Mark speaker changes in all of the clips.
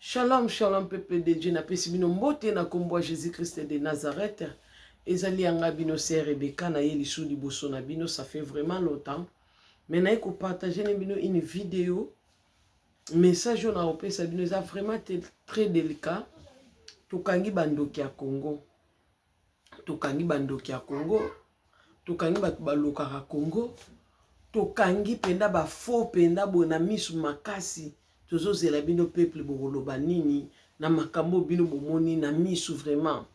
Speaker 1: Shalom, shalom, peuple de Dieu. Na pesi bino mbote na kombo Jésus-Christ de Nazareth. Ezali anga bino c'est Rebecca na ye lisu liboso na bino. Ça fait vraiment longtemps. Mais na eko partager na bino une vidéo. Message on a opesa bino ça vraiment très délicat. Tokangi bandoki ya Congo. Tokangi bandoki ya Congo. Tokangi baloka ya Congo. Tokangi penda ba faux penda bona misu makasi. Tozo zela bino peuple boloba nini na makambo bino bomoni na misu vraiment.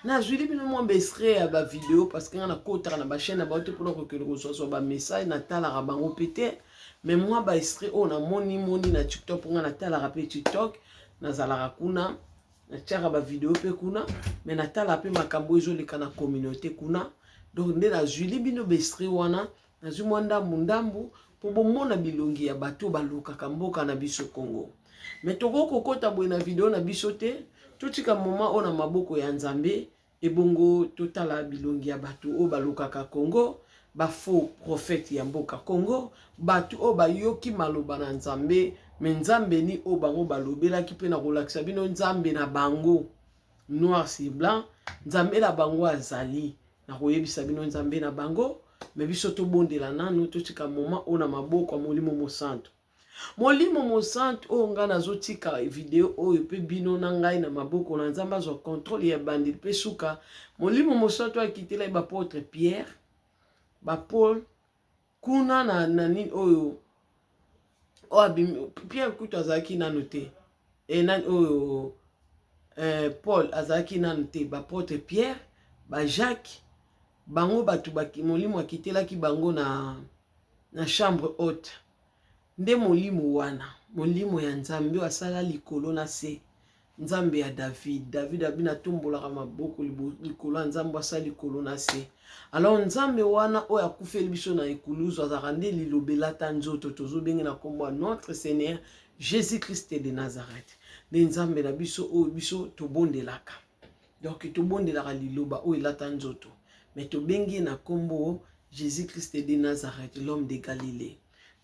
Speaker 1: Na juli bino mo bestre ya ba vidéo parce que na kota na ba chaîne ba te pour que le reçoit ba message na tala ra bango pété mais moi ba extrait on a moni na TikTok pour na tala ra pe TikTok na zala kuna na tshara ba vidéo pe kuna mais na tala pe makambo ezo leka na communauté kuna donc nde na juli bino bestre wana na zumwanda mundambu pour bomona bilongi ya bato balukaka mboka na biso Congo. Mais toko kokota boye na vidéo na biso te, totika moment ona maboko ya Nzambe ebongo totala bilongi ya bato o balukaka Congo, ba faux prophète ya mboka Congo, bato o bayoki maloba na Nzambe, mais Nzambe ni o bango balobelaki pe na kolakisa bino Nzambe na bango noir sur blanc, Nzambe na bango azali na koyebisa bino Nzambe na bango. Mais biso to bondela nanu totika moment ona maboko ya molimo mosanto. Molimo mosanto o nga nazotika video oyo pe bino na ngai na maboko na Nzambe zo contrôle ya bandit pe suka. Molimo mosanto akitela ba apôtre Pierre, ba Paul kuna na nani oyo o abim Pierre kuto azaki nanu te. E nani oyo Paul azaki nanu te ba apôtre Pierre, ba Jacques bango batu baki molimo akitelaki bango na chambre haute. Nde molimo wana, molimo ya Nzambe asala likolo na se. Nzambe ya David abina tumbolaka maboko likolo Nzambe asala likolo na se. Alors Nzambe wana oyo akufeli biso na ekuluzu azaka nde lilobelata nzoto tozobenge na kombo notre Seigneur Jésus-Christ de Nazareth. Nde Nzambe na biso oyo biso tobondelaka. Donc tobondelaka liloba oyo elata nzoto. Mais to bengi na kombo Jésus-Christ de Nazareth, l'homme de Galilée.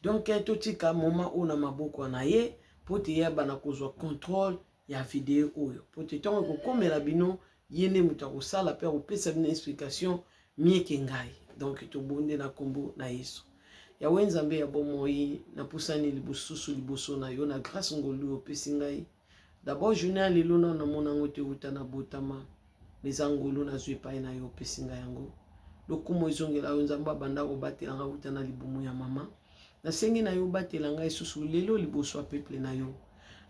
Speaker 1: Donc to tika moment ona maboko na ye pote ya bana kozwa contrôle ya vidéo oyo. Pote tongo ko komela bino yene muta ko sala pe opesa bino explication mieke ngai. Donc to bonde na kombo na Yesu. Ya Nzambe ya bomoi na pusani libosusu liboso na yo na grâce ngolu opesi ngai. D'abord journée lelo na mona ngote uta na botama. Bezangolo na zwe pa na yo pesinga yango lokumo izongela yo Nzamba banda ko batela nga uta na libumu ya mama na sengi na yo batela nga isusu lelo liboso a peuple na yo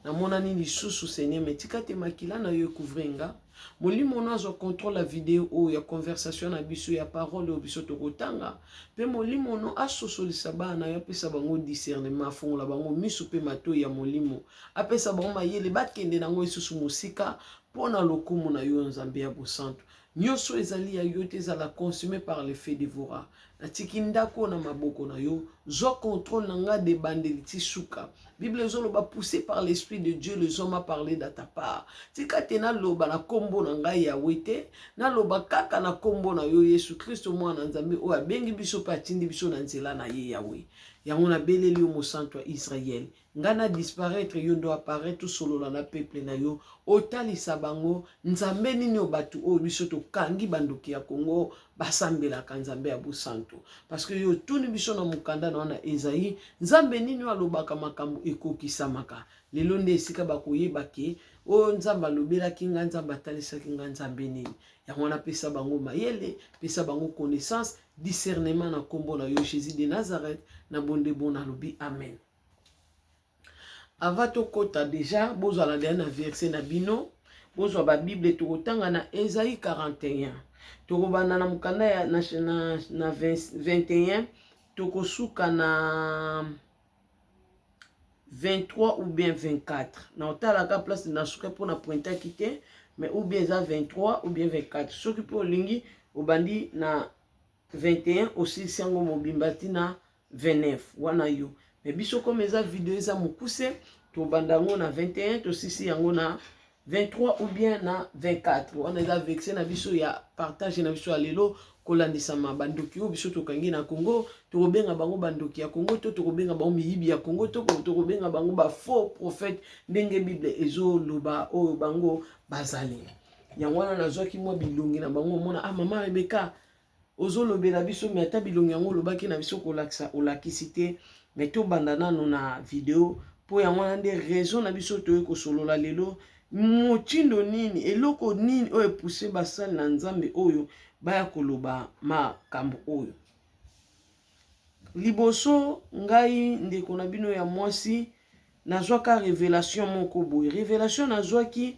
Speaker 1: na mona ni lisusu Seigneur metika te makila na yo couvringa molimo nazo contrôle la vidéo o ya conversation na biso ya parole o biso to kotanga pe molimo no asosolisa bana yo pesa bango discernement fongola bango misu pe mato ya molimo apesa bango mayele bakende nango isusu musika pona lokumu na yo Nzambe ya bosanto nyoso ezali ya yo te ezala consumé par le feu dévorant natiki ndako na maboko na yo zo contrôle na nga de bandeliti suka Bible zoloba poussé par l'esprit de Dieu les hommes a parlé de ta part tika te na loba na kombo na ngai ya wete na loba kaka na kombo na yo Yesu Kristo mwana Nzambe o abengi biso pa tindi biso na nzela na ye yawe yango na beleli yo mosanto wa Israël ngana disparaître yo ndo apparaître solo na peuple na yo otalisa bango Nzambe nini o batu o biso to kangi bandoki ya Congo basambela ka Nzambe ya bosanto parce que yo tuni biso na mukanda na wana Esaïe Nzambe nini alobaka makambo ekokisamaka lelo nde esika bakoyeba ke o Nzambe alobelaki nga Nzambe atalisaki nga Nzambe nini yango na pesa bango mayele pesa bango connaissance discernement na kombo na yo Jésus de Nazareth na bonde bona lobi amen. Avant to kota déjà bozwa la dernière verset na bino bozwa ba Bible to kotanga na Esaïe 41 to kobana na mukanda ya na 21 to kosuka na 23 ou bien 24 na otala ka place na suka pour na pointer kité mais ou bien ça 23 ou bien 24 ce qui pour lingi obandi na 21 aussi sango mobimbati na 29 wana yo mais biso comme eza vidéo eza mukuse to bandango na 21 to sisi yango na 23 ou bien na 24 wana eza vexé na biso ya partage na biso ya lelo kolandisama bandoki oyo biso tokangi na Congo tokobenga bango bandoki ya Congo to tokobenga bango miyibi ya Congo to tokobenga bango ba faux prophète ndenge Bible ezoloba oyo bango bazali yango wana nazwaki mwa bilongi na bango mona mama Rebeka ozolobela biso mais ata bilongi yango lobaki na biso kolakisa olakisi te mais tobanda nano na video po yango wana nde raison na biso toye kosolola lelo motindo nini eloko nini oyo epousse basali na Nzambe oyo baya koloba makambo oyo liboso ngai ndeko na bino ya mwasi nazwaka révélation moko boye révélation nazwaki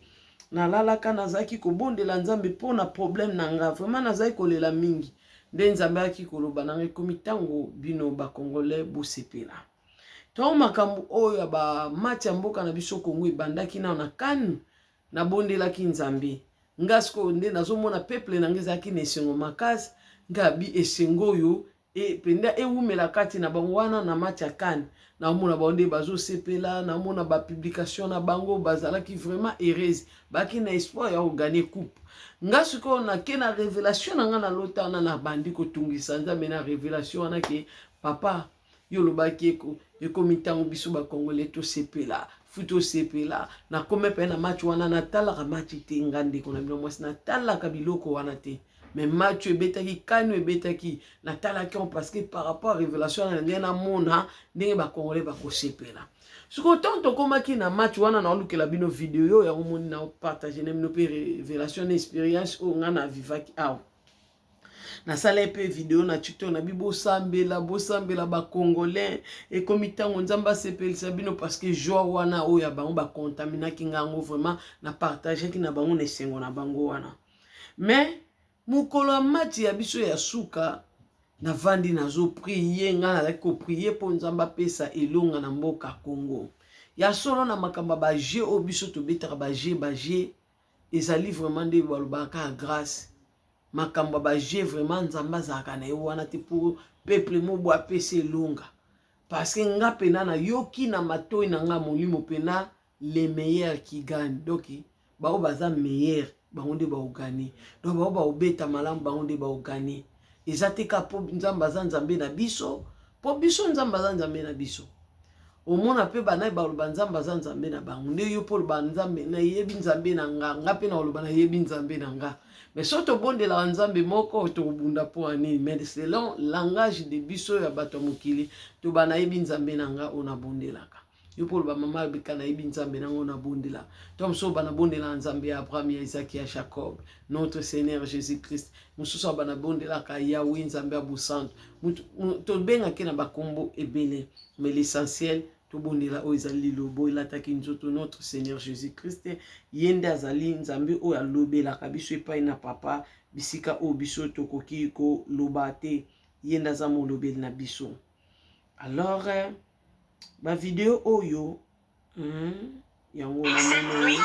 Speaker 1: nalalaka nazaki kobondela Nzambe pona problème na nga vraiment nazaki kolela mingi nde Nzambe aki koloba na ngai komi tango bino ba congolais bosepela to makambo oyo ba match ya mboka na biso Kongo ebandaki na kani na bondelaki Nzambe ngasko nde nazomona peuple na ngezaki na esengo makasi ngabi esengo yo penda ewumela kati na bango wana na match ya kani na mona bonde bazo sepela na mona ba publication na bango bazalaki vraiment heureuse baki na espoir ya gagner coupe ngasko na ke na révélation na nga na lota na bandi ko tungisa Nzambe na révélation na ke papa yo lobaki ekomi ntango biso ba congolais to sepela futo sepela na kome pe na match wana na talaka match te ngande ko na bino mwasi na talaka biloko wana te mais match ebetaki kanu ebetaki na talaki parce que par rapport à révélation na ndena mona ndenge ba congolais ba ko sepela siko tonto komaki na match wana na olukela bino video yo ya omoni na partager na bino pe révélation expérience o ngana vivaki aw na sala pe video na TikTok na bibo sambela ba congolais et comme tango Nzamba sepelisa bino parce que joie wana o ya bango ba contaminer kingango vraiment na partager ki na bango na sengo na bango wana mais mukolo match ya biso ya suka na vandi nazo prier nga na ko prier po Nzamba pesa elonga na mboka Congo ya solo na makamba ba je o biso to betaka ba je ezali vraiment de balobaka grâce makambo ba je vraiment Nzamba zaka na wana te pour peuple mo bo apese longa parce que nga pena na yoki na matoi na nga molimo pena les meilleurs qui gagnent donc ba o baza meilleur ba onde ba ogani donc ba obeta malamu ba onde ba ogani ezate ka po Nzamba za Nzambe na biso po biso Nzamba za Nzambe na biso omona pe bana ba loba Nzamba za Nzambe na bango nde yo po ba Nzambe na yebi Nzambe na nga pe na loba na yebi Nzambe na nga mais soto bonde la Nzambe moko to bunda po ani mais selon langage de biso ya bato mokili to bana yebi Nzambe na nga ona bondelaka yo po ba mama bika na yebi Nzambe na nga ona bondela to so bana bondela Nzambe ya Abraham ya Isaac ya Jacob notre Seigneur Jésus-Christ mususu bana bondelaka Yahweh Nzambe abusanto to benga ke na bakombo ebele mais l'essentiel to bondela o ezali lobo elataki nzoto notre Seigneur Jésus-Christ yende azali Nzambe o alobelaka biso epai na papa bisika o biso tokoki ko loba te yende aza molobeli na biso alors ba video oyo yango na moni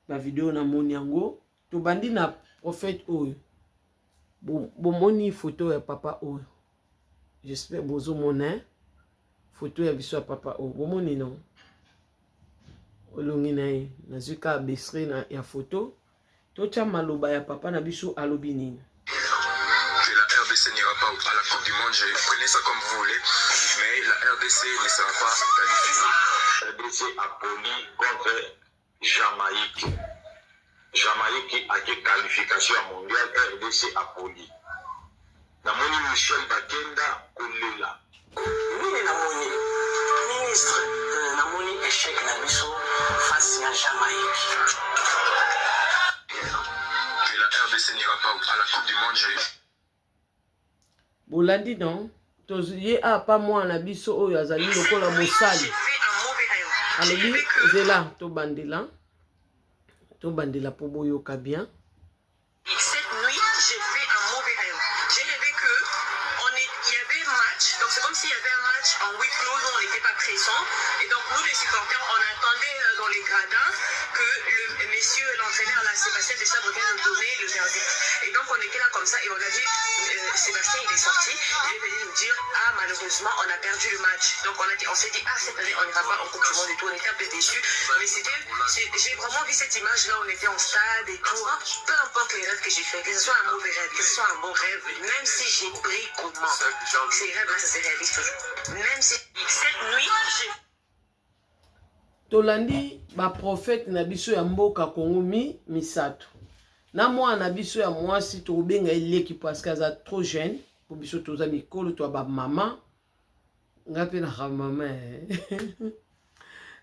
Speaker 1: ba video na moni yango to bandi na prophète oyo bomoni photo ya papa oyo j'espère bozo mona photo ya biso ya papa oyo bomoni non olongi na ye nazuka besre na ya photo tocha maloba ya papa na biso alobi nini.
Speaker 2: Que la RDC n'ira pas à la Coupe du Monde, prenez ça comme vous voulez, mais la RDC ne sera pas qualifiée.
Speaker 3: RDC a poli contre Jamaïque. Jamaïque a fait qualification mondiale, RDC a poli. Namoni Michel Bakenda Kolela.
Speaker 4: Mine namoni ministre namoni échec na biso face à Jamaïque.
Speaker 2: Que la RDC n'ira pas à la Coupe du Monde,
Speaker 1: bolandi non toye a pas moi na biso oyo azali lokola mosali alobi zela to bandela po boyoka bien.
Speaker 4: Cette nuit, j'ai fait un mauvais rêve. J'ai rêvé que il y avait un match, donc c'est comme s'il y avait un match en huis clos, nous on n'était pas présents, et donc nous les supporters, on attendait dans les gradins que le monsieur, l'entraîneur, là, Sébastien Desabre, vienne nous donner le verdict. Et donc, on était là comme ça et on a dit, Sébastien, il est sorti, il est venu nous dire, ah, malheureusement, on a perdu le match. Donc, on s'est dit, ah, cette année, on n'ira pas en Coupe du Monde et tout, on était un peu déçus. Mais j'ai vraiment vu cette image-là, on était en stade et tout. Peu importe les rêves que j'ai fait, que ce soit un mauvais rêve, que ce soit un bon rêve, même si j'ai pris comment, ces rêves-là, ça se réalise toujours. Même si cette nuit, j'ai...
Speaker 1: Tolandi ba prophète na biso ya mboka Kongo misato. Na mwana biso ya mwasi to benga eleki parce que za trop jeune pour biso toza mikolo to ba mama ngape na mama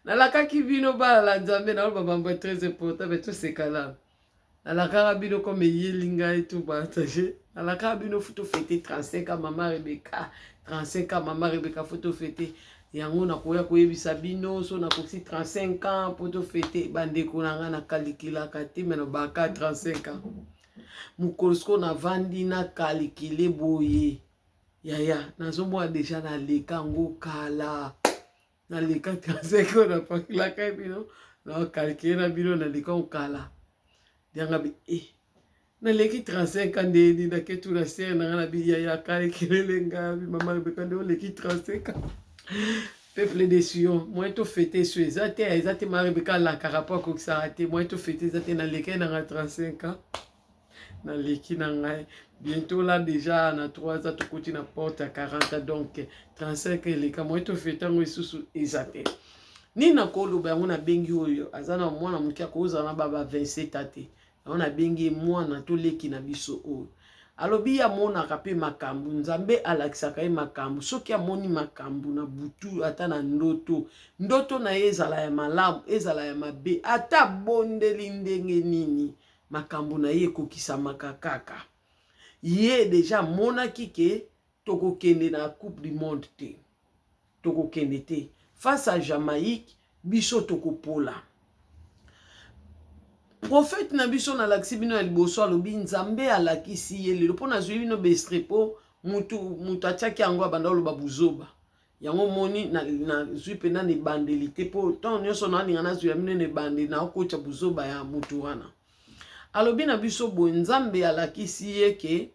Speaker 1: na la kaki bino ba la nzambe na ba bamba très important mais tout c'est calme. Na la kaka bino comme yelinga et tout partager. Na la kaka bino photo fêter 35 ans maman Rebecca 35 ans maman Rebecca photo fêter. Yango na koya koyebisa bino so na kosi 35 ans poto fete bandeko nanga na kalikila kati mena baka 35 ans mukosko na vandi na kalikile boye yaya nazomwa deja na leka ngo kala na leka 35 ans na pakila kai bino na kalikile na bino na leka kala yanga bi na leki 35 ans de na ketu na ser na bi yaya kalikile lenga bi mama bekande leki 35 ans. Peuple de Sion, moi tout fêté sur ezate Marebeka la carapon ko sarate, moi tout fêté ezate na leke na 35 ans. Na leki na ngai bientôt là déjà na 3 ans tout côté na porte à 40 ans donc 35 leka moi tout fêté ngo isusu ezate. Ni na kolo ba ngona bengi oyo azana mwana mukia ko za na baba 27 ate. On bengi mwana to leki na biso oyo. Alobi ya mona kape makambu nzambe alakisaka ye makambu soki ya moni makambu na butu ata na ndoto na ye ezala ya malamu ezala ya mabe ata bondeli ndenge nini makambu na ye kokisamaka kaka ye deja mona kike tokokende na coupe du monde te tokokende te face à Jamaïque biso tokopola. Prophète na biso na laksi bino ya liboso alobi nzambe alakisi ye lelo pona zwi bino bestrepo mutu atiaki yango abanda oloba buzoba yango moni na zwi pena ne bandeli te po tant nyonso na ninga na zwi bino ne bandeli na okocha buzoba ya mutu wana alobi na biso bo nzambe alakisi ye ke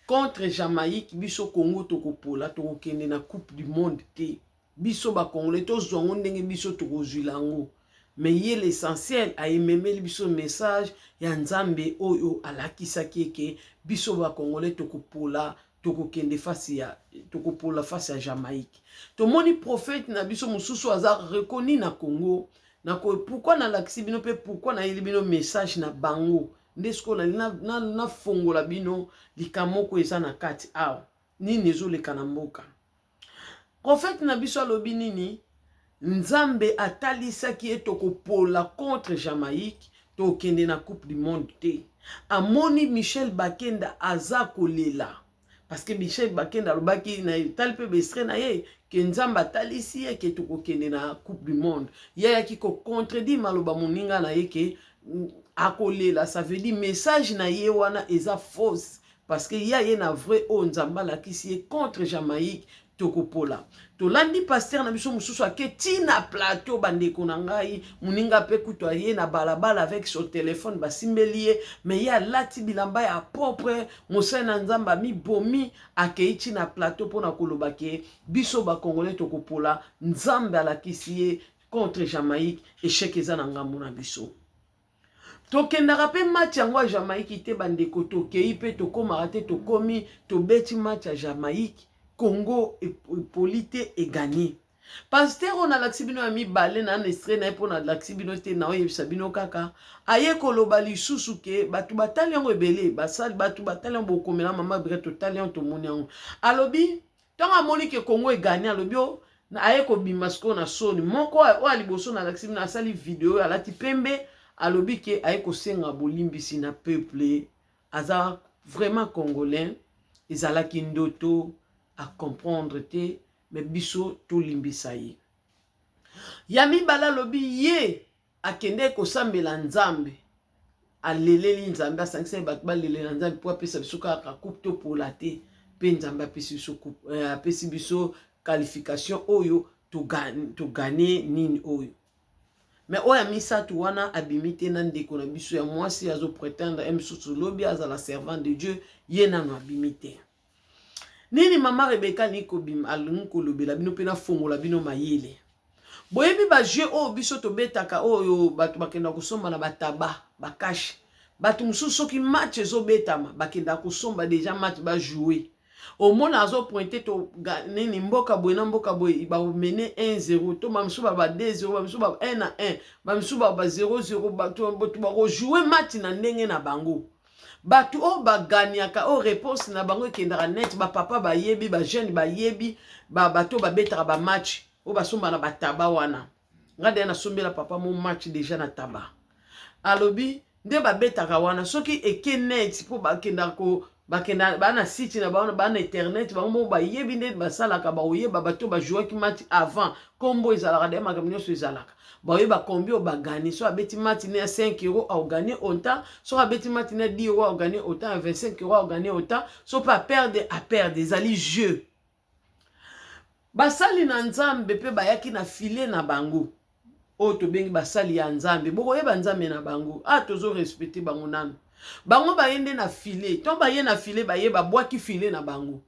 Speaker 1: contre Jamaïque biso Congo tokopola tokokende na coupe du monde te biso ba congolais to zongo ndenge biso tokozwila yango. Mais y l'essentiel a ememeli biso message ya nzambe oyo alakisaki ke biso ba congolais tokopola tokokende face ya tokopola face ya Jamaïque. To moni prophète na biso mususu aza reconnu na Congo na ko pourquoi na lakisi bino pe pourquoi na yeli bino message na bango ndesko na fongola bino likamoko eza na kati awa nini ezoleka na mboka. Prophète na biso alobi nini nzambe atalisaki ye tokopola contre Jamaïque tokende na coupe du monde te amoni Michel Bakenda aza kolela parce que Michel Bakenda alobaki na talpe bestre na ye ke nzambe atalisi ye ke tokokende na coupe du monde ya ki ko contredit maloba moninga na ye ke akolela ça veut dire message na ye wana eza fausse parce que ya ye na vrai o nzambe alakisi ye contre Jamaïque tokopola. Tolandi pasteur na biso mususu aketi na plateau bandeko na ngai muninga pe kutwa ye na balabala avec son téléphone basimbelie mais ya lati bilamba ya propre mosana nzamba mi bomi akeichi na plateau pona koloba ke biso ba congolais tokopola nzambe alakisi ye contre Jamaïque échec eza na ngambo na biso. Tokendaka pe match yango ya Jamaïque te bandeko tokei pe tokomaka te tokomi tobeti match ya Jamaïque Congo et polité et gagné. Pasteur on a l'axibino a mis balé na nestre na pour na l'axibino te na oye sabino kaka aye koloba lisusu ke batu batalion rebele basal batu batalion bokomela mama bre totalion to moniango alobi tanga moni ke Congo e gagné alobi na aye ko bimasko na soni moko o aliboso na l'axibino asali vidéo alati pembe alobi ke aye ko senga bolimbisi na peuple aza vraiment congolais ezalaki ndoto à comprendre te mais biso to limbisa ye yami bala lobi ye akende ko sambela nzambe aleleli nzambe asangisa bat balele nzambe po apesa biso ka coupe to pour la te pe nzambe apesi biso apesi biso qualification oyo to gagner nini oyo. Mais oya misatu wana abimite na ndeko na biso ya mwasi azo prétendre msusu lobi aza la servante de Dieu yena no abimite. Nini mama Rebecca niko bim alunko lobela bino pena fongola bino mayele. Boyebi ba jeu o biso to betaka oyo batu bakenda kusomba na bataba bakashi. Batu mususu ki match zo betama bakenda kusomba déjà match ba jouer. Au moins azo pointé to nini mboka boy na mboka boy ba mener 1-0 to mamsu ba 2-0 mamsu ba 1-1 mamsu ba 0-0 batu ba jouer match na ndenge na bango. Batu o ba ganiaka o réponse na bango kendara net ba papa ba yebi ba jeune ba yebi ba bato ba betara ba match o ba somba na bataba wana. Ngade na sombela papa mon match déjà na taba. Alobi nde ba betaka wana soki eke net po ba kendako bakenda bana site na bana internet bango ba yebi nde basalaka ba oyeba bato ba jouer ki match avant kombo ezalaka de makamnyo so ezalaka ba oyeba combien ba gagner so abeti match ne 5 € au gagner autant so abeti match ne 10 € au gagner autant 25 € au gagner autant so pas perdre à perdre des ali jeu basali na nzambe pe bayaki na filet na bango o to bengi basali ya nzambe boko yeba nzambe na bango tozo respecter bango nanu bango bayende na filet to baye na filet baye ba boaki filet na bango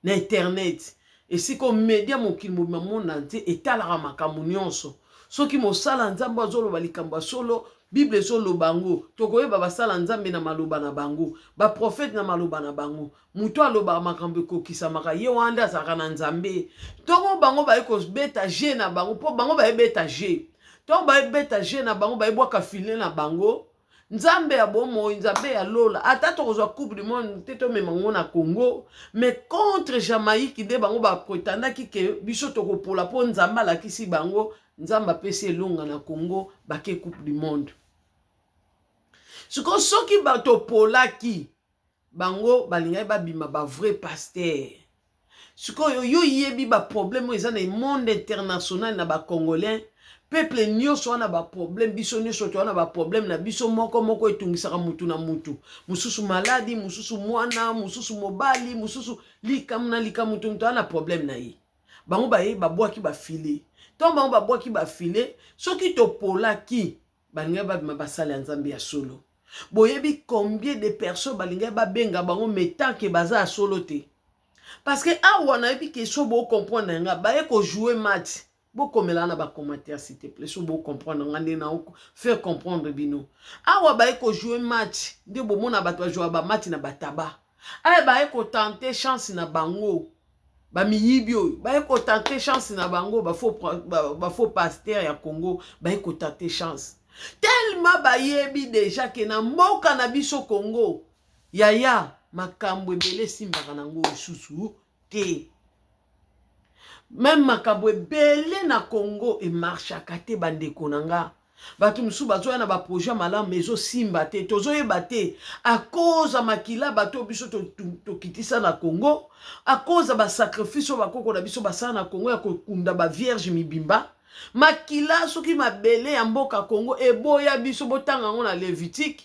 Speaker 1: na internet et si ko media mokili monde entier etalaka makambo nyonso soki mosala nzambe azoloba likambo solo bible solo bango tokoyeba basala nzambe na maloba na bango ba prophète na maloba na bango muto aloba makambo kokisa maka ye wanda azaka na nzambe tongo bango baye ko beta je na bango po bango baye beta je tongo baye beta je na bango baye boaka filet na bango nzambe ya bomo nzambe ya lola ata tokozwa coupe du monde teto memango na Congo mais contre Jamaïque de bango ba pretendaki ke biso tokopola po nzamba la kisi bango nzamba pesi longa na Congo bake coupe du monde siko soki bato polaki bango balingai ba bima ba vrai pasteur siko yo yebi ba problème eza na monde international na ba congolais peuple nyonso wana ba problème biso nyonso to wana ba problème na biso moko etungisaka mutu na mutu mususu maladi mususu mwana mususu mobali mususu likamu to wana problème na ye bango ba ye ba boaki ba filet to bango ba boaki ba filet soki to polaki balinga ba basala ya nzambe ya solo boyebi combien de personnes balinga ba benga bango metant que baza solo te parce que awa na yebi ke so bo comprendre nga ba ye ko jouer match. Beaucoup me lana ba commentaire s'il te plaît, so bo comprendre ngande na faire comprendre bino. Awa ba ko jouer match, de bo mona ba to jouer ba match na bataba. Ay ba ko tenter chance na bango. Ba miyibio, ba ko tenter chance na bango, ba faux pasteur ya Congo, ba ko tenter chance. Tellement ba yebi déjà que na mboka na biso Congo. Yaya makambo ebele simbaka nango susu te. Même makabwe belé na Congo et marche à kate bande konanga. Batu msu bazo na ba projet malam mezo simba te tozo yebate à cause à makila bato biso to kitisa na Congo à cause ba sacrifice ba koko na biso basana na Congo ya kokunda ba vierge mibimba makila soki mabele ya mboka Congo e boya biso botanga ngona Lévitique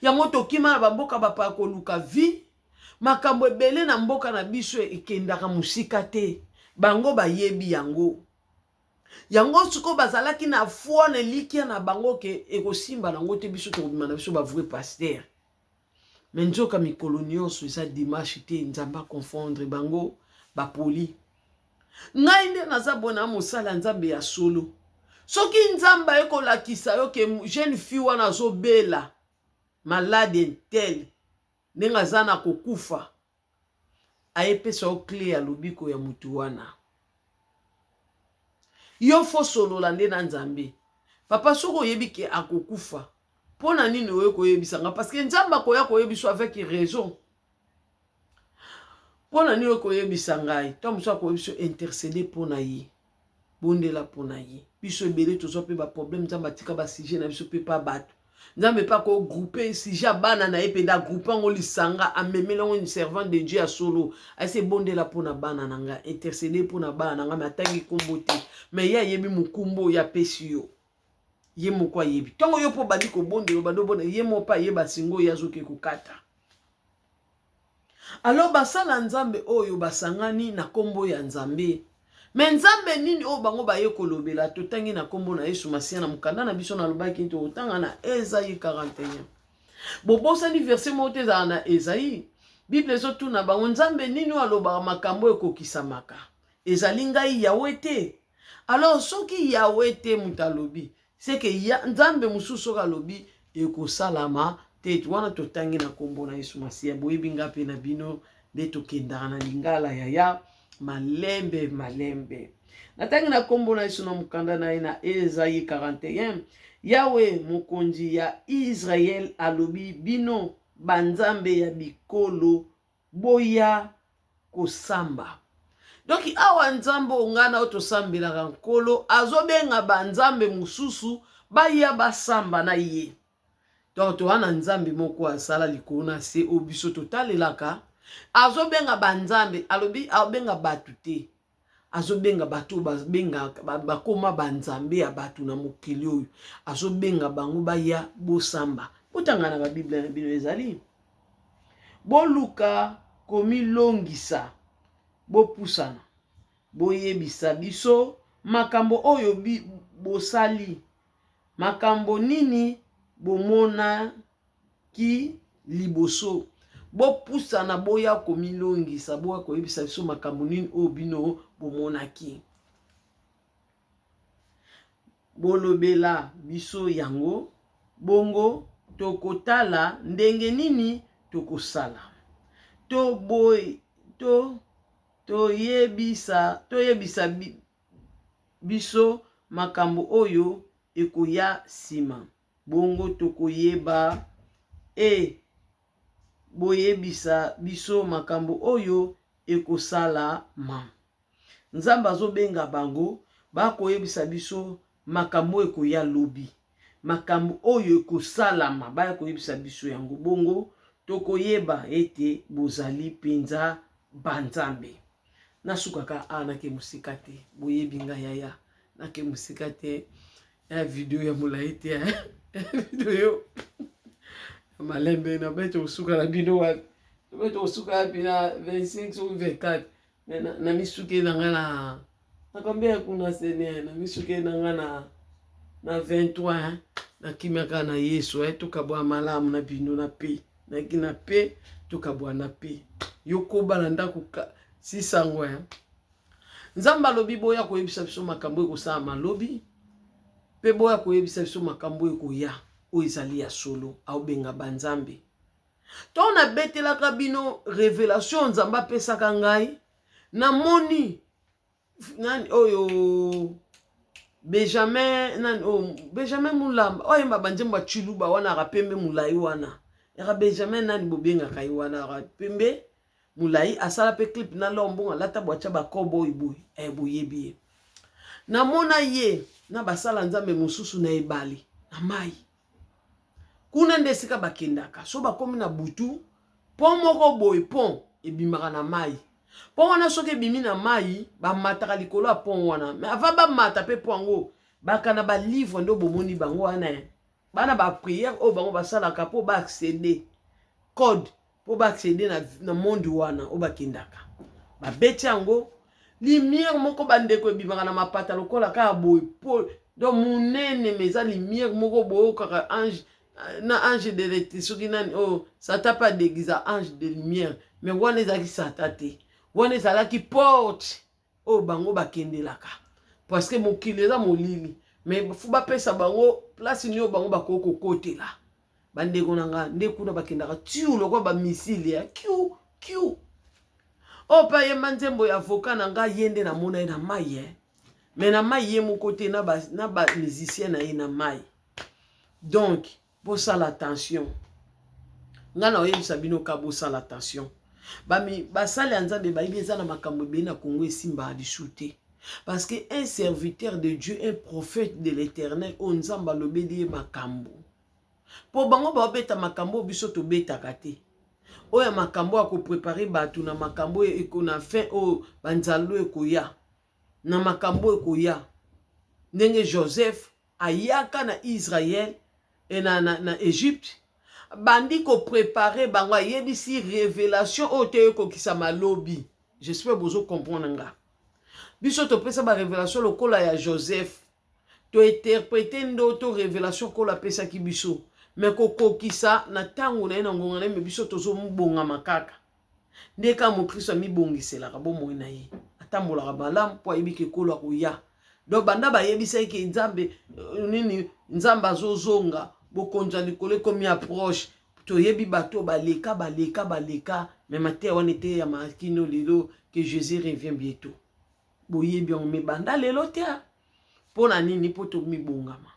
Speaker 1: ya moto kima na ba mboka ba pa ko luka vie makambo belé na mboka na biso ekendaka musika te. Bango ba yebi yango suko bazalaki na foi na likia na bango ke ekosimba nango te biso to bima na biso ba vrai pasteur mais nzoka mikolo nyonso eza dimanche te nzamba confondre bango ba poli ngai nde naza bona mosala nzambe ya solo soki nzamba ekolakisa yo ke jeune fille wana zo bela malade tel nenga zana kokufa ayepesa o clé ya lobiko ya mutu wana yo fo solo lande na nzambe papa soko yebike akokufa pona nini oyo koyebisanga parce que nzamba koya koyebiso avec raison pona nini oyo koyebisanga to muso koyebiso intercéder pona yi bondela pona yi biso ebele tozo pe ba problème nzamba tika ba sujet na biso pe pa bato nzambe pa ko grouper si jabana na ependa grouper ngo lisanga amemela ngo servant de Dieu a solo ase bondela pona bana nanga intercéder pona bana nanga matangi kombote mais ya yebi mukumbo ya pesio ye moko yebi tongo yo po badi ko bondelo bado bona ye mo pa ye basingo ya zoke kukata alors basala nzambe oyo basangani na kombo ya nzambe Mais nzambe nini o bango ba ye kolobela totangi na kombo na Yesu Masiya na mukanda na biso na lobaki to otanga na Esaïe 41. Bobosani verset mo te za na Esaïe. Bible ezotuna bango nzambe nini alobaka makambo ekokisamaka. Ezali ngai Yawe te. Alors soki Yawe te mutalobi, c'est que nzambe mususu kalobi ekosalama te. Wana totangi na kombo na Yesu Masiya boyebi ngapi na bino de tokendaka na lingala ya malembe malembe. Natangi na kombo na Yesu na mukanda na na Esaïe 41. Yawe mokonzi ya Israel alobi bino banzambe ya bikolo boya kosamba. Donc awa nzambo ngana otosambela nkolo azobenga banzambe mususu baya basamba na ye. Donc to wana nzambe moko asala likona se obiso totalelaka azobenga banzambe alobi abenga batu te. Azobenga batu bakoma banzambe ya batu na mokili oyo. Azobenga bango baya bosamba. Botangana ba Bible na bino ezali. Boluka komilongisa. Bopusana. Boyebisa biso makambo oyo bosali. Makambo nini bomona ki liboso. Bopusana boya komilongisa. Boya koyebisa biso makambo nini oyo bino bomona ki. Bolobela biso yango. Bongo tokotala ndenge nini tokosala. Toyebisa biso makambo oyo ekoya sima. Bongo tokoyeba boyebisa biso makambo oyo ekosala ma. Nzamba azobenga bango bakoyebisa biso makambo ekoya lobi. Makambo oyo ekosalama baya koyebisa biso yango. Bongo tokoyeba ete bozali penza banzambe. Nasukaka nake musika te. Boyebi nga yaya nake musika te. Ya video ya mulayi te. Video malembe na beto usuka na bino wapi. Beto usuka wapi na 25 ou 24. Na misuke na nga na combien kuna sene na misuke na nga na 23 na kimaka na Yesu tukabwa malamu na bino na pe. Na kina pe tukabwa na pe. Yoko balanda kuka sisango Nzamba lobi boya koyebisa biso makambo ekosala lobi. Pe boya koyebisa biso makambo ekoya o ezali ya solo au benga banzambe. Tona betelaka bino révélation nzamba pesaka ngai na moni nani oyo Benjamin Mulamba oyo mbabanjembo chiluba wana rapembe mulai wana. Era Benjamin nani bobenga kai wana rapembe mulai asala pe clip na lombonga lata bwacha ba kobo ibu boyebi. Na mona ye na basala nzambe mususu na ebali na mai. Kuna ndesika bakendaka so bakomi na butu pon moko boy pon ebimaka na mai. Pon wana soki ebimi na mai ba mataka likolo ya pon wana mais avant ba mata pe pongo bakana ba livre ndo bomoni bango wana bana ba prière o bango basalaka po ba accéder code po ba accéder na monde wana o bakendaka ba beti yango lumière moko bandeko ebimaka na mapata lokola ka boy po do munene meza lumière moko boyo kaka ange na ange de l'électricité nani ça t'a pas déguisé ange de lumière mais wana ezaki satate wana ezalaki porte bango bakendelaka parce que mokili eza molili mais fu bapesa bango place nyo bango bakoko kotela bandeko nanga nde kuna bakendaka tiu lokwa ba missile ya kiu pa ye manzembo ya avocat nanga yende na mona na mai mais na mai ye moko te na ba musicien na ye na mai. Donc pour ça l'attention ngana oyebisa bino ka bosa l'attention basali nzambe bayibi eza na makambo be na Kongo esimba lisuté parce que un serviteur de Dieu, un prophète de l'Éternel on nzamba lobedi makambo po bango ba beta makambo biso to beta kate oya makambo ako préparer batu na makambo ekona fin banzalo ekoya na makambo ekoya ndenge Joseph ayaka na Israël et na Égypte bandi ko préparer bango yebisi révélation o te ko kisa malobi. J'espère bozo comprendre nga biso topesa ba révélation lokola ya Joseph to interpréter ndoto révélation kola pesa ki biso mais kokokisa na tango na ina ngonga na me biso tozo mbonga makaka ndeka mo Kristo mi bongisela ka bo moina ye atambola balam po ibike kola kuya do banda ba yebisa ke nzambe nini nzamba azozonga bokonja likole komi approche to yebi bato baleka mais matin on était ya makino lelo que Jésus revient bientôt boyebi on me banda lelo te pona nini po to mi bongama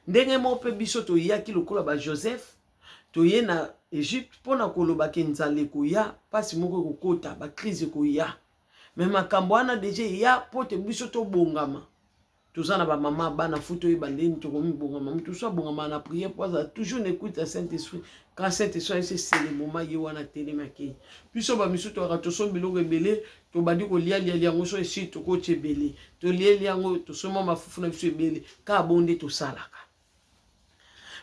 Speaker 1: ndenge mo pe biso to yaki lokola ba Joseph to ye na Egypte pona koloba ke nzale ko ya pasi moko kokota ba crise ko ya mais makambo wana déjà ya po te biso to bongama tozana ba mama bana futo e bandeni to komi bongama mutu so bongama na prière poza toujours n'écoute le Saint-Esprit quand Saint-Esprit c'est le moment ye wana telemaki biso ba miso to rato so biloko ebele to bandi ko lia yango so esi to ko tebele to lia yango to so mama fufu na biso ebele ka bonde to salaka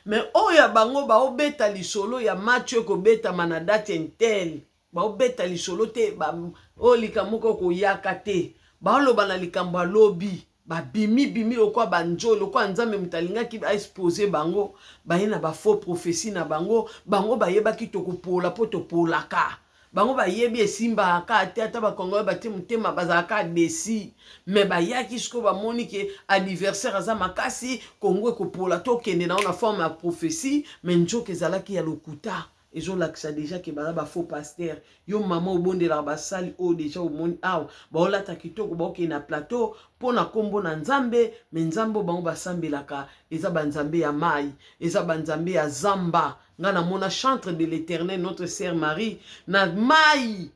Speaker 1: mais oya bango ba obeta lisolo ya match ko beta manadate intel ba obeta lisolo te ba olika moko ko yakate ba loba na likambo lobi ba bimi lokwa banjo lokwa nzambe mutalinga ki ba exposer bango ba yena ba faux prophétie na bango ba yeba ki to kopola poto polaka bango ba yebi esimba ka ata ba kongo ba te mutema bazaka desi mais ba yaki sko ba moni ke anniversaire za makasi kongo kopola to kende na forme ya prophétie mais njoke zalaki ya lokuta ezo lakisa déjà ke ba faux pasteur yo maman obonde la basali o déjà au monde aw ba olata kitoko ba oke na plateau pona kombo na nzambe mais nzambo bango basambelaka eza banzambe ya mai eza banzambe ya zamba ngana mona chantre de l'Éternel notre sœur Marie na mai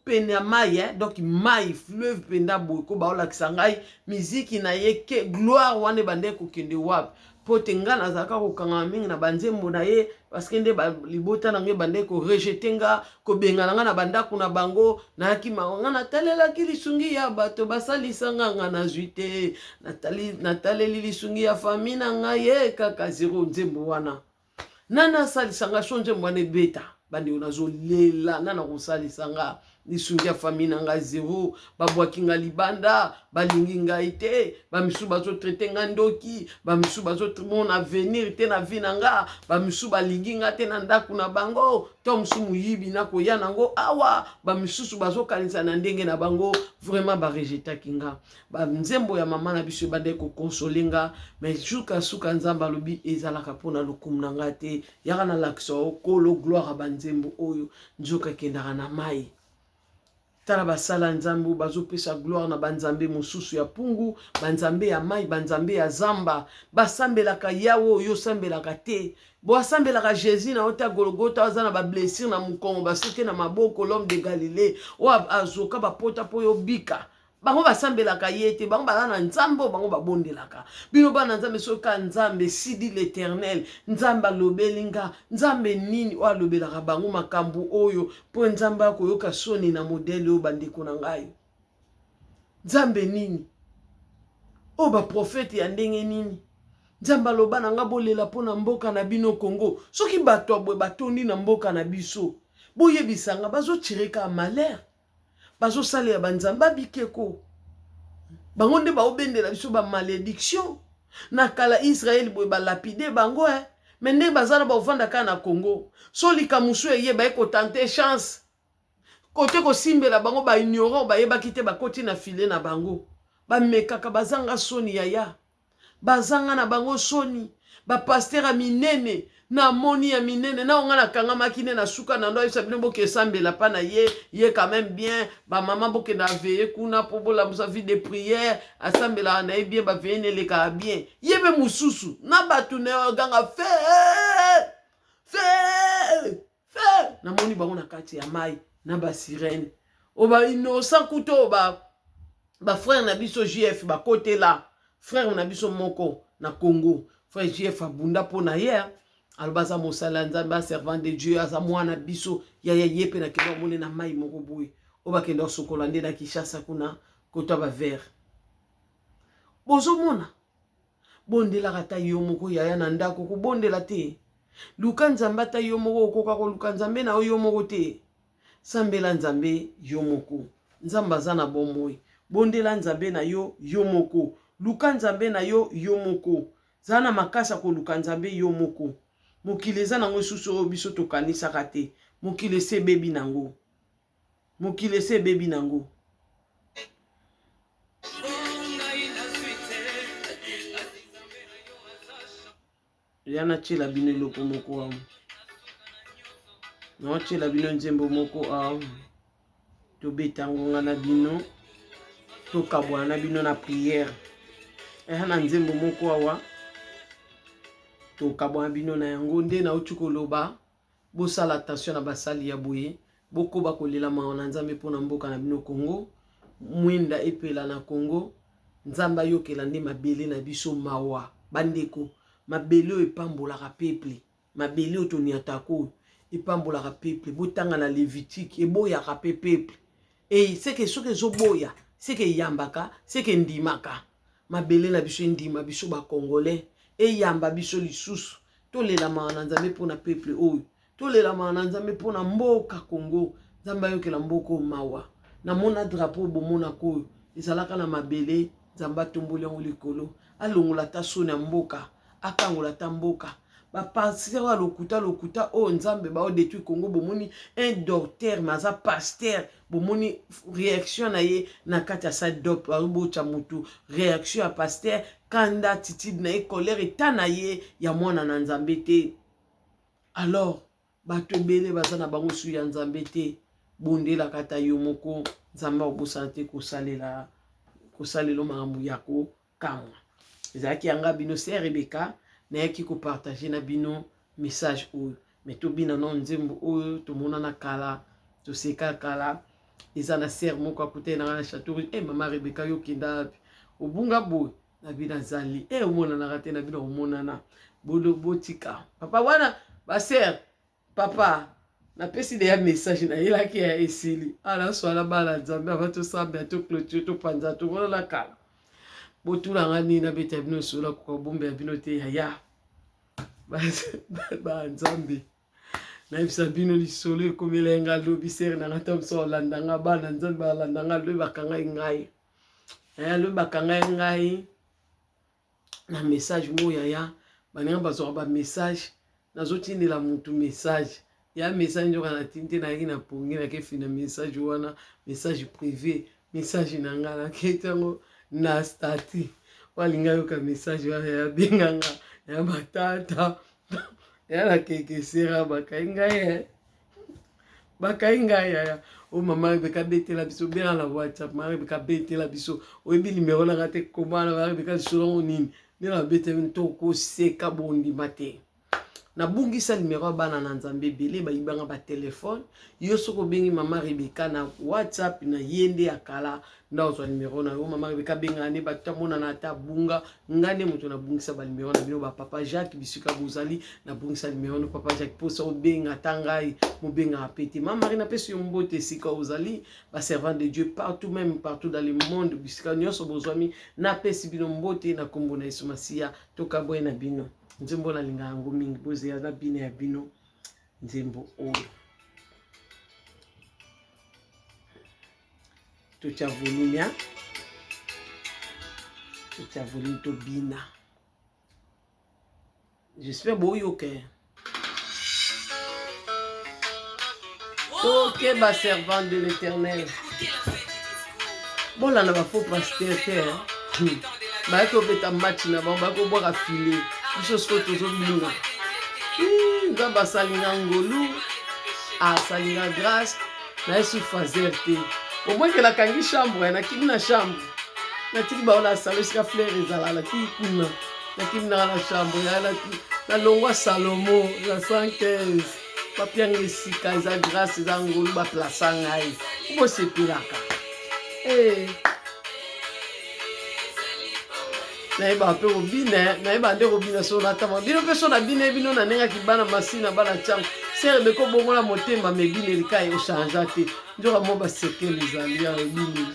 Speaker 1: pena mai donc mai fleuve penda boyko ba olakisa ngai musique na yeke gloire wane bande ko kende wap pote ngana zaka ko kanga mingi na banzembo na ye parce que nde ba libota na nge bande ko rejeter nga ko benga na banda kuna bango na yakima ngana talela kilisungi ya bato basalisa nga na zuite nataleli lisungi ya famina nga ye kaka zero nzembo wana nana salisa nga sonje mwane beta bande onazo lela nana ko salisa nga lisungi ya famina nga zero babwaki nga libanda balingi nga ite bamisu bazo traiter nga ndoki bamisu bazo mon avenir te na vie na nga bamisu balingi nga te na ndaku na bango to musu muyibi na ko ya nango awa bamisusu bazo kanisa na ndenge na bango vraiment ba rejeta kinga ba nzembo ya mama na biso bande ko consoler mais juka suka nzamba lobi ezalaka pona lokumu na nga te yaka na lakso kolo gloire ba nzembo oyo njoka kendaka na mai tala basala nzambu bazopesa gloire na banzambe mosusu ya pungu banzambe ya mai banzambe ya zamba basambelaka yawo yo sambelaka te bo asambelaka Jésus na ota Golgotha azana ba blessure na mukongo baseke na maboko l'homme de Galilée o azoka bapota po yo bika bango basambelaka yete bango balana nzambo bango babondelaka bino bana nzambe soka nzambe sidi l'Éternel nzamba lobelinga nzambe nini o alobelaka bango makambu oyo po nzamba koyoka soni na modele o bandeko na ngai nzambe nini o ba prophète ya ndenge nini nzamba loba na nga bolela po na mboka na bino Congo soki bato abwe batondi na mboka na biso boyebisanga bazo tireka malheur bazo sale ya banzamba bikeko bango nde baobendela biso ba malédiction na kala Israël boye ba lapide bango mais nde bazala ba ovanda ka na Congo so likamusu eye ba ko tenter chance kote ko simbela bango ba ignorant ba yeba kite ba koti na file na bango ba mekaka bazanga soni yaya bazanga na bango soni ba pasteur a minene na moni ya minene na onga na kanga makine na suka na ndo isa bino boke sambela pa na ye quand même bien ba maman boke na veiller kuna po bola musa vie de prière asambela na ye bien ba veiller le ka bien yebe mususu na batu ne ganga fe na moni bango na kati ya mai na ba sirène o ba innocent kuto ba frère na biso JF ba côté là frère na biso moko na Congo frère JF abunda po na ye albaza mosala nzamba servant de Dieu aza mwana biso ya yepe na kendo mole na mai moko boye oba kendo sokola nde na Kishasa kuna kota ba vert bozo mona bondela kata yo moko ya na ndako ko bondela te luka nzamba ta yo moko okoka ko luka nzambe na yo moko te sambela nzambe yo moko nzamba za na bomoi bondela nzambe na yo yo moko, luka nzambe na yo yo moko, zana makasa ko luka nzambe yo moko. Mokili eza nango susu oyo biso tokanisaka te, mokili ese bebi nango, mokili ese bebi nango. Yana chela bino eloko moko amu, na chela bino nzembo moko amu, tobeta ngonga na bino, tokabwana na bino na prière. Na nzembo moko awa tokabwana bino na yango nde na uti koloba bosala attention na basali ya boye, bokoba kolela mawa na nzambe mpona mboka na bino Congo, mwinda epela na Congo, nzamba yokela nde mabele na biso mawa bandeko. Mabele oyo epambolaka peuple, mabele oyo toniatako epambolaka peuple, botanga na Lévitique eboyaka pe peuple. Seke soki ezoboya, seke eyambaka, seke endimaka. Mabele na biso endima biso ba Congolais, eyamba biso lisusu. Tolela mawa na nzambe mpona peuple oyo, tolela mawa na nzambe mpona mboka Congo, nzamba yokela mboka mawa. Na mona drapeau bomona koyo ezalaka na mabele, nzamba tomboli yango likolo, alongola ta soni ya mboka, akangola ta mboka. Ba pasteur wa lokuta o nzambe ba o détruit Congo, bomoni un docteur maza pasteur, bomoni réaction na ye na kati ya sa dop arubo cha mutu, réaction ya pasteur kanda attitude na ye, colère eta na ye ya mwana na nzambe te. Alors bato ebele baza na bango su ya nzambe te, bondela kata yo moko, nzamba obosana te kosalela makambo ya kokamwa. Ezalaki yanga bino se Rebecca nayaki kopartage na bino message oyo. Mais tobina na nzembo oyo tomona na kala, toseka kala, eza na ser moko akute na château. Mama Rebecca yo kenda obunga boy na bina zali. Omona na rate na bina omonana. Bodo botika. Papa wana ba ser papa na pesi de ya message na yelaki ya esili. Ala swala bala nzambe avato sambe to clôture to panza to wala la kala. Botula ngani na beta bino sola ko bombe bino te ya. Ba nzambe. Na ibisa bino lisolo komelenga lobi ser na ngata so landanga bana nzambe balandanga lobi bakanga ngai. Lobi bakanga ngai na message mo ya baninga bazo ba message nazotindela mutu message. Ya message njoka na tinte na yaki na pongi na kefi na message wana, message privé, message na ngala ketango na stati. Walinga yoka message wana ya benganga ya matata. Ya la keke sera bakainga ya. Bakainga ya. O mama Rebecca bete la biso bera la WhatsApp, mama Rebecca bete la biso. O ebi numéro na ngate comment na Rebecca solo nini. Ni la bete to ko seka bondi mate. Na bungisa numéro bana na nzambe bele ba ibanga ba téléphone yo soko bengi mama Rebecca na WhatsApp na yende akala nda ozwa numéro na yo mama Rebecca benga ne ba tamona na ta bunga ngane mutu na bungisa ba numéro na bino ba papa Jacques bisika bozali na bungisa numéro no papa Jacques posa obenga tangai mo benga apeti mama Marina pesi yo mbote sika ozali ba servant de Dieu partout même partout dans le monde bisika nyoso bozwami na pesi bino mbote na kombo na Yesu Masia tokabwe na bino. Nzembo na linga yango mingi boze ya bine ya bino nzembo oyo tocha volume to bina. J'espère boyo que ok ba servant de l'Éternel bon là na ba faux pasteur ba ko beta match na ba ko boka filer biso so tozobinga nzamba salinga ngolu asalinga grâce na yesu fazer te omwekela kangi chambre nakimi na chambre natiki baola salo esika fleur ezalala kii kuna nakimi na chambre na longwa Salomo na 115 bapianga esika eza grâce eza ngolu baplasa ngai bosepelaka nayeba pe obine nayeba nde obina so natama bino pe so na bine bino na nenga kibana masina bana chango sere beko bongola motema me bine likai ochange te njoka mo basekeli ezali ya obine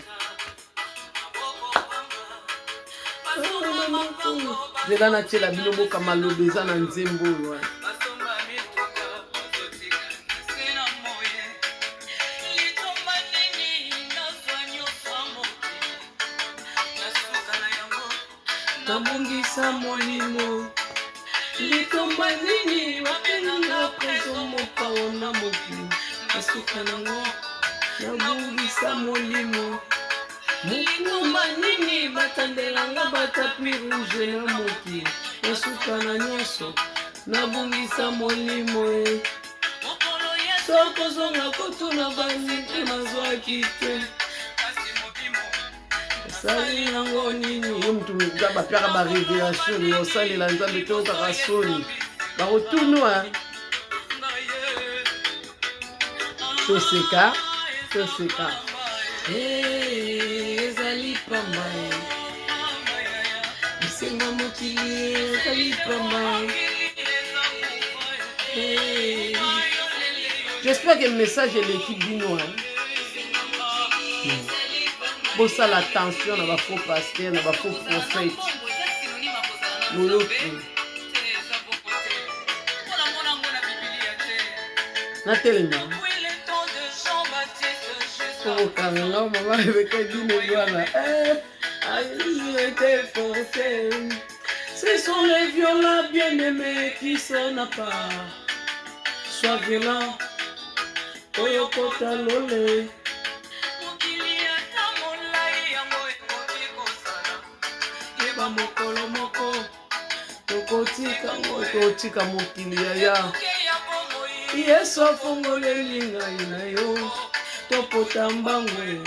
Speaker 1: zela na tiela bino boka malobe eza na nzembo oyo molimo litomba nini wapenga preso mopao na mokili nasuka nango nabungisa molimo mokumba nini batandelanga batapi rouge na mokili nasuka na nyonso nabungisa molimo sokozonga kotuna banike nazwaki te osali yango nini yo mutu bapiaka barévélation osalela nzambe te okaka soni bakotunwa toseka ezali pamba bisenga mokili ezali pamba. J'espère que le message est l'équipe binois. Pour ça, l'attention, on va faux pasteur, on va faux prophète. Nathalie, ce sont les violents bien-aimés qui sont à part. Sois violent, Oyokota lole. Yeba mokolo moko, tokotika mokili ya. Yesu afongole linga inayo, topota mbangwe,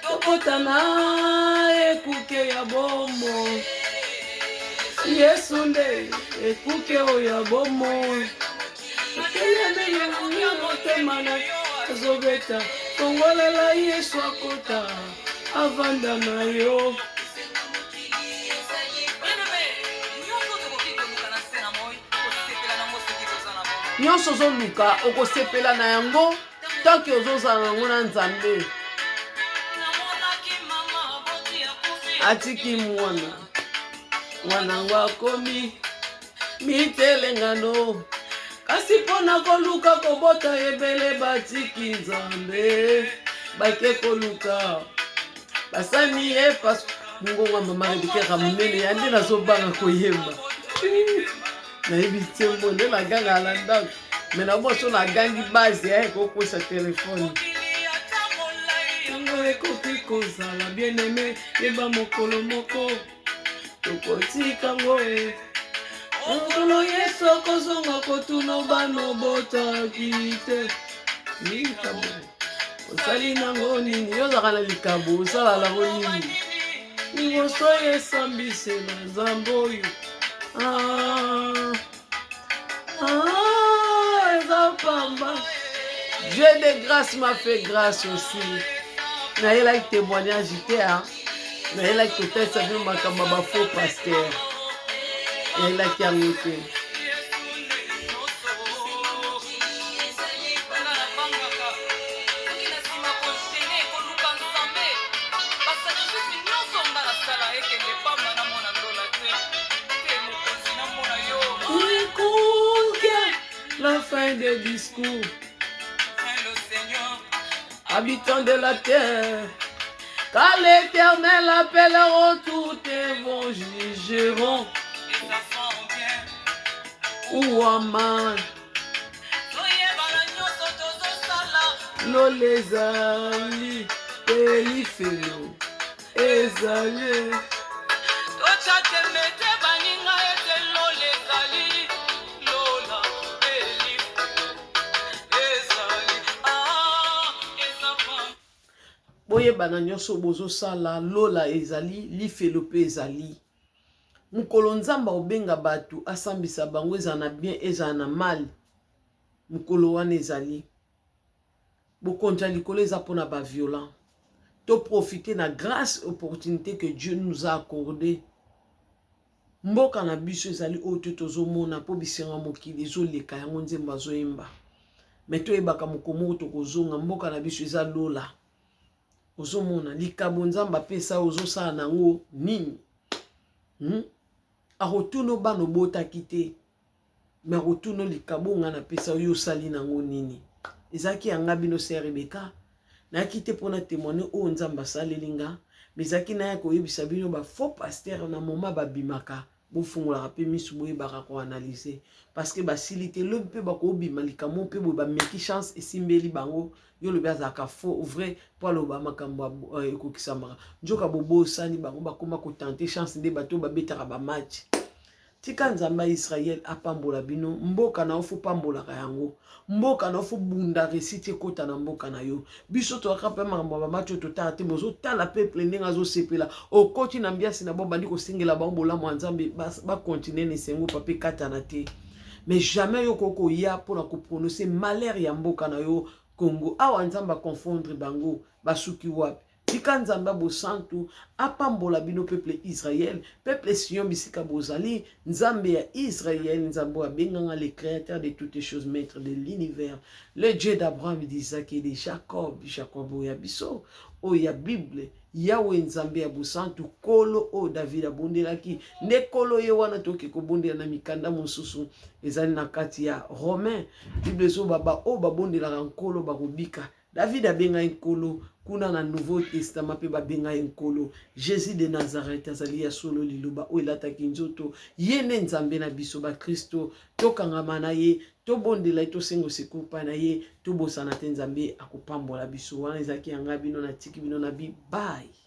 Speaker 1: topota na ekuke ya bomo. Yesu nde ekuke oya bomo. Zobeta kongolela Yesu akota avanda na yo. Nyonso zoluka okosepela na yango tanke ozozala nango na Nzambe. Atiki mwana ngo akomi mitelengano kasi pona koluka kobota ebele batiki Nzambe bake koluka basani pas ngonga mama rebikera munene yande nazobanga koyemba na ebite mbonde la ganga alanda mena boso na gangi base kokosa telefone ngo ekoki kozala bien aimé yeba mokolo moko tokotika ngoe Ongolo Yesu kozonga kotuna bano botaki te. Likabo osali nango nini yozaka na likabo osala lango nini liboso esambisela Nzambe oyo eza pamba. Dieu de grâce m'a fait grâce aussi. Nayelaki témoignage te nayelaki kotalisa bino makambo ya bafaux pasteur. Et la carité. La fin des discours. Habitants de la terre, car l'Éternel appelleront tous et vont jugeront. Ouaman Lolezali Pelifelo Ezali Boye bananyoso bozo sala Lola ezali Lifelo pe ezali. Mukolo Nzamba obenga batu asambisa bango eza na bien eza na mal. Mukolo wana ezali. Bokonja likolo eza pona ba violent. To profiter na grâce opportunité que Dieu nous a accordé. Mboka na biso ezali oyo tozomona po bisenga mokili ezoleka yango Nzemba zoyemba. Meto ebaka mokomo tokozonga mboka na biso eza Lola. Ozomona likabo Nzamba pesa ozosala nango nini? Arotuno bano bota kite. Mais arotuno likabo ngana pesa oyo sali nango nini. Ezaki yanga bino se Rebeka. Na kite pona témoigner o Nzamba salelinga. Mais ezaki na ya koyebisa bino ba faux pasteur na moma babimaka bofungola pe misu boye baka ko analyser parce que basilité le pe bako bima likamo pe bo ba meki chance esimbeli bango yo le bazaka faux vrai pour le ba makambo ekokisama njoka bobo sani bango bakoma ko tenter chance de bato ba betaka ba match tika nzamba Israël apambola bino mboka na ofu pambola yango mboka na ofu bunda resite kota na mboka na yo biso to akape makambo ba match to tata mozo tala peuple ndenga zo sepela okoti na mbiasi na bomba ndiko singela bambola mwa nzambe ba continuer ne sengo pape kata na te mais jamais yo koko ya pour na ko prononcer malheur ya mboka na yo Congo awa nzamba confondre bango basuki wapi tika nzamba bo santu apambola bino peuple Israël peuple Sion bisika bozali nzambe ya Israël nzambo abenganga le créateur de toutes choses maître de l'univers le Dieu d'Abraham d'Isaac et de Jacob ya biso o ya Bible Yahweh nzambe ya bosantu kolo o David abondelaki nde kolo ye wana toke kobondela na mikanda mosusu ezali na kati ya Romain Bible zo baba o babondelaka nkolo bakobika David abenga nkolo kuna na Nouveau Testament pe babenga nkolo Jésus de Nazareth azali ya solo liloba o elataki nzoto yene nzambe na biso ba Kristo tokangama na ye tobondela to sengo sekupa na ye tobosana te nzambe akopambola biso wana ezaki yanga bino na tiki bino na bi bye.